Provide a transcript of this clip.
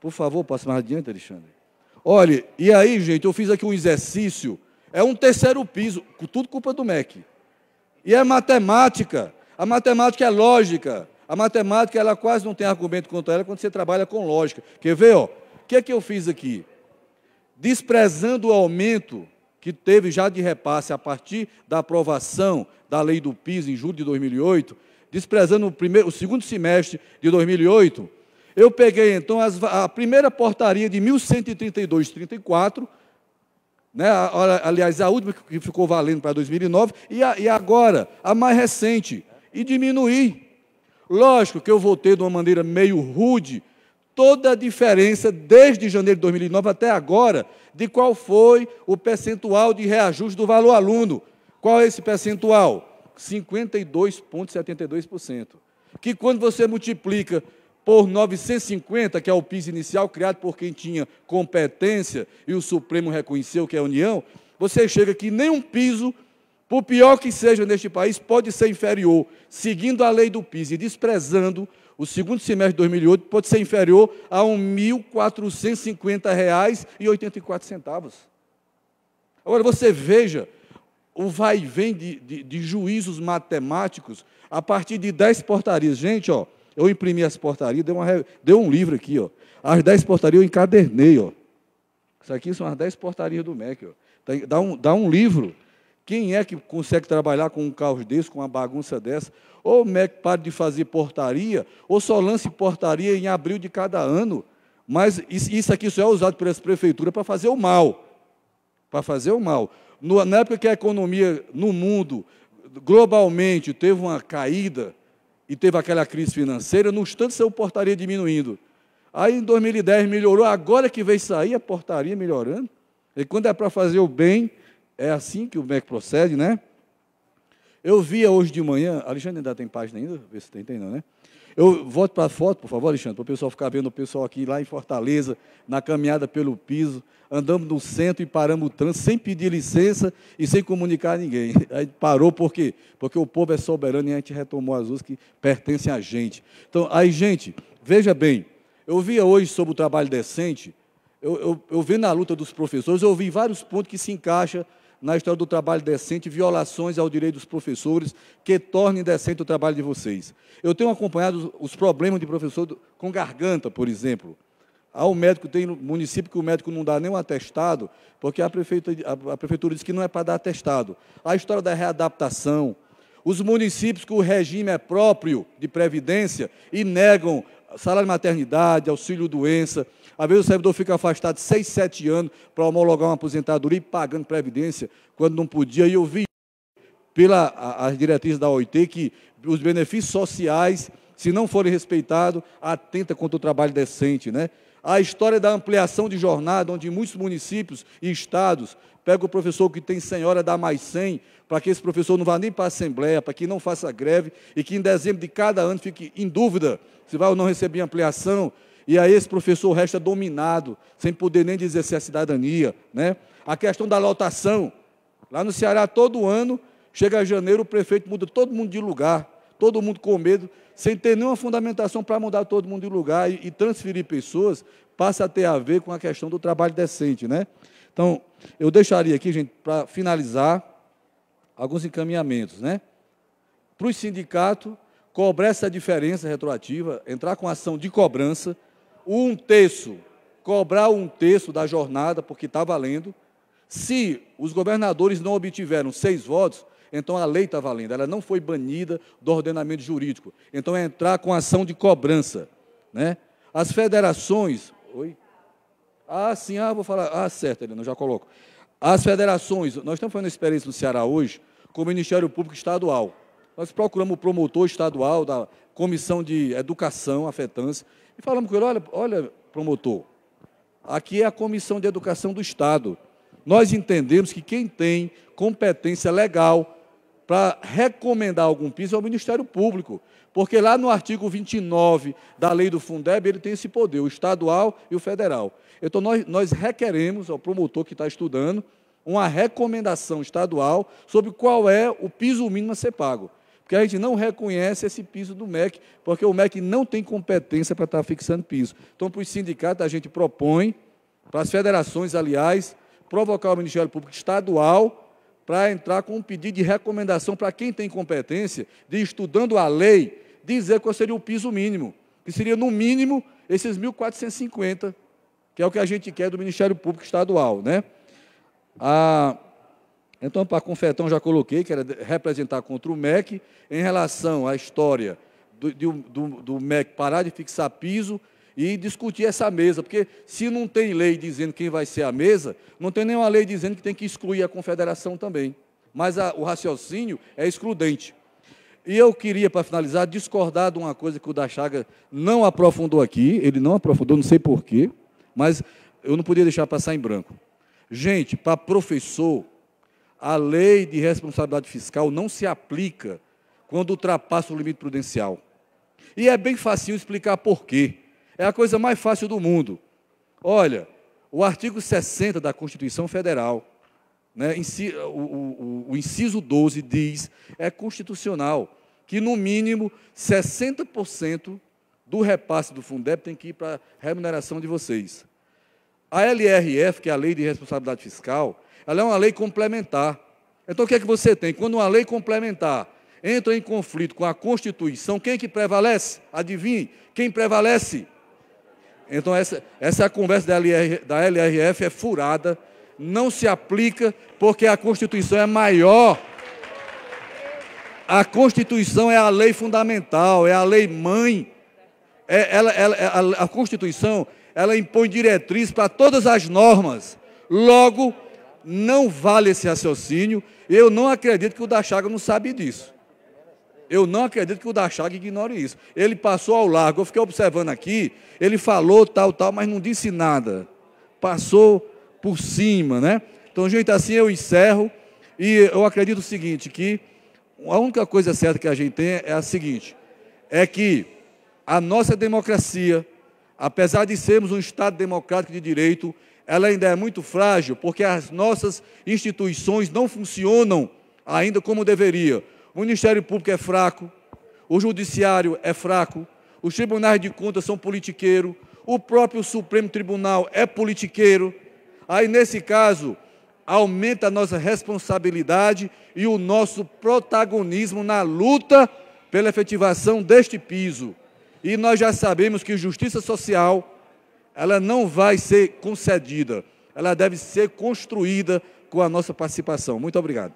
Por favor, passe mais adiante, Alexandre. Olha, e aí, gente, eu fiz aqui um exercício, é um terceiro piso, tudo culpa do MEC. E é matemática, a matemática é lógica, a matemática ela quase não tem argumento contra ela quando você trabalha com lógica. Quer ver, ó? O que é que eu fiz aqui? Desprezando o aumento que teve já de repasse a partir da aprovação da lei do PIS em julho de 2008, desprezando o segundo semestre de 2008, eu peguei, então, a primeira portaria de 1132-34, né, aliás, a última que ficou valendo para 2009, e agora, a mais recente, e diminuir. Lógico que eu votei de uma maneira meio rude toda a diferença desde janeiro de 2009 até agora de qual foi o percentual de reajuste do valor aluno. Qual é esse percentual? 52,72%. Que quando você multiplica por 950, que é o PIS inicial, criado por quem tinha competência, e o Supremo reconheceu que é a União, você chega que nenhum piso, por pior que seja neste país, pode ser inferior, seguindo a lei do PIS e desprezando o segundo semestre de 2008, pode ser inferior a R$ 1.450,84. Agora, você veja o vai e vem de juízos matemáticos a partir de 10 portarias. Gente, ó, eu imprimi as portarias, deu um livro aqui, ó. As 10 portarias eu encadernei, ó. Isso aqui são as 10 portarias do MEC, ó. Dá um livro. Quem é que consegue trabalhar com um caos desse, com uma bagunça dessa? Ou o MEC pare de fazer portaria, ou só lance portaria em abril de cada ano. Mas isso aqui só é usado pelas prefeituras para fazer o mal. Para fazer o mal. Na época que a economia no mundo, globalmente, teve uma caída, e teve aquela crise financeira, no instante saiu portaria diminuindo. Aí em 2010 melhorou, agora que veio sair a portaria melhorando. E quando é para fazer o bem, é assim que o MEC procede, né? Eu via hoje de manhã, Alexandre ainda tem página ainda? Vê se tem não, né? Eu volto para a foto, por favor, Alexandre, para o pessoal ficar vendo o pessoal aqui lá em Fortaleza, na caminhada pelo piso, andamos no centro e paramos o trânsito sem pedir licença e sem comunicar a ninguém. Aí parou por quê? Porque o povo é soberano e a gente retomou as ruas que pertencem a gente. Então, aí, gente, veja bem, eu via hoje sobre o trabalho decente, eu vi na luta dos professores, eu vi vários pontos que se encaixam na história do trabalho decente, violações ao direito dos professores, que tornem decente o trabalho de vocês. Eu tenho acompanhado os problemas de professor com garganta, por exemplo. Há um médico, tem município que o médico não dá nem um atestado, porque a prefeitura diz que não é para dar atestado. A história da readaptação. Os municípios que o regime é próprio de previdência e negam salário de maternidade, auxílio-doença. Às vezes o servidor fica afastado 6, 7 anos para homologar uma aposentadoria e pagando previdência quando não podia. E eu vi pelas diretrizes da OIT que os benefícios sociais, se não forem respeitados, atenta contra o trabalho decente, né? A história da ampliação de jornada, onde muitos municípios e estados pegam o professor que tem 100 horas, dá mais 100, para que esse professor não vá nem para a Assembleia, para que não faça greve, e que em dezembro de cada ano fique em dúvida se vai ou não receber ampliação, e aí esse professor resta dominado, sem poder nem exercer a cidadania, né? A questão da lotação. Lá no Ceará, todo ano, chega janeiro, o prefeito muda todo mundo de lugar, todo mundo com medo, sem ter nenhuma fundamentação para mudar todo mundo de lugar e transferir pessoas, passa a ter a ver com a questão do trabalho decente, né? Então, eu deixaria aqui, gente, para finalizar, alguns encaminhamentos, né? Para os sindicatos, cobrar essa diferença retroativa, entrar com ação de cobrança, cobrar 1/3 da jornada, porque está valendo. Se os governadores não obtiveram 6 votos, então a lei está valendo, ela não foi banida do ordenamento jurídico. Então, é entrar com ação de cobrança, né? As federações... Oi? Sim, vou falar... certo, Helena, já coloco. As federações, nós estamos fazendo experiência no Ceará hoje com o Ministério Público Estadual. Nós procuramos o promotor estadual da Comissão de Educação, a FETANS, e falamos com ele, olha, promotor, aqui é a Comissão de Educação do Estado. Nós entendemos que quem tem competência legal para recomendar algum piso é o Ministério Público, porque lá no artigo 29 da lei do Fundeb, ele tem esse poder, o estadual e o federal. Então, nós requeremos ao promotor que está estudando uma recomendação estadual sobre qual é o piso mínimo a ser pago. porque a gente não reconhece esse piso do MEC, porque o MEC não tem competência para estar fixando piso. Então, para os sindicatos, a gente propõe, para as federações, aliás, provocar o Ministério Público Estadual para entrar com um pedido de recomendação para quem tem competência de, estudando a lei, dizer qual seria o piso mínimo, que seria, no mínimo, esses 1.450, que é o que a gente quer do Ministério Público Estadual, né? Então, para Confetão, já coloquei, que era representar contra o MEC, em relação à história do MEC parar de fixar piso e discutir essa mesa, porque se não tem lei dizendo quem vai ser a mesa, não tem nenhuma lei dizendo que tem que excluir a confederação também. Mas o raciocínio é excludente. E eu queria, para finalizar, discordar de uma coisa que o Da Chaga não aprofundou aqui, ele não aprofundou, não sei porquê, mas eu não podia deixar passar em branco. Gente, para professor, a lei de responsabilidade fiscal não se aplica quando ultrapassa o limite prudencial. E é bem facinho explicar por quê. É a coisa mais fácil do mundo. Olha, o artigo 60 da Constituição Federal, né, o inciso 12 diz, é constitucional, que no mínimo 60% do repasse do Fundeb tem que ir para a remuneração de vocês. A LRF, que é a Lei de Responsabilidade Fiscal, ela é uma lei complementar. Então, o que é que você tem? Quando uma lei complementar entra em conflito com a Constituição, quem é que prevalece? Adivinhe, quem prevalece? Então, essa conversa da LRF é furada, não se aplica, porque a Constituição é maior. A Constituição é a lei fundamental, é a lei mãe. A Constituição, ela impõe diretriz para todas as normas. Logo, não vale esse raciocínio. Eu não acredito que o Da Chaga não sabe disso. Eu não acredito que o Da Chaga ignore isso. Ele passou ao largo, eu fiquei observando aqui, ele falou tal, mas não disse nada. Passou por cima, né? Então, gente, assim eu encerro. E eu acredito o seguinte, que a única coisa certa que a gente tem é a seguinte, é que a nossa democracia, apesar de sermos um Estado democrático de direito, ela ainda é muito frágil, porque as nossas instituições não funcionam ainda como deveria. O Ministério Público é fraco, o Judiciário é fraco, os tribunais de contas são politiqueiros, o próprio Supremo Tribunal é politiqueiro. Aí, nesse caso, aumenta a nossa responsabilidade e o nosso protagonismo na luta pela efetivação deste piso. E nós já sabemos que justiça social, ela não vai ser concedida, ela deve ser construída com a nossa participação. Muito obrigado.